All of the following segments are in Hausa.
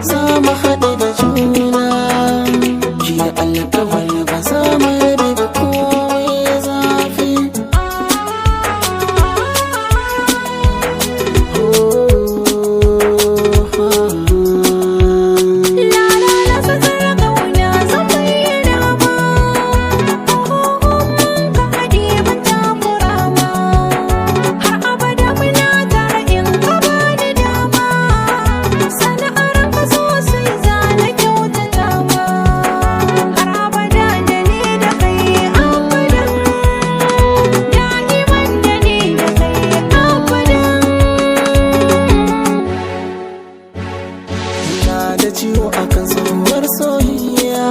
za mu haɗu da juna. Ki alƙawari ba za mu rabe ba komai zafi. Da ciwo akan tsohuwar soyayya,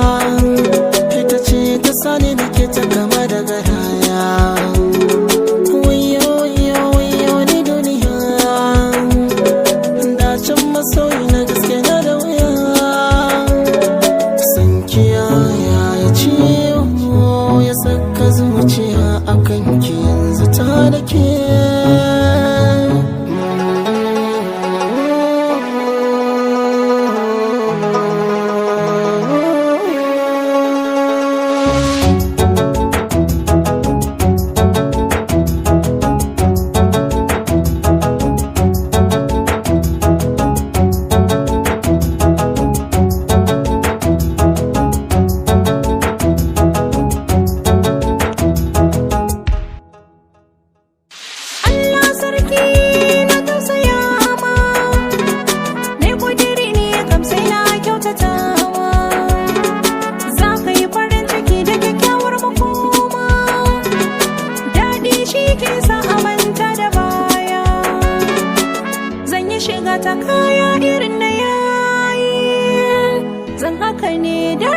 ita ce ta sani da ke ta kama da garaya. Wayo wayo wayo ni duniya, dacin masoyi na gaske na da wuya. San kiyaya ya ciwo ya saka zuciya akan ki yanzu ta da ke. Shiga ta kaya irin na yayi, zan haka ne da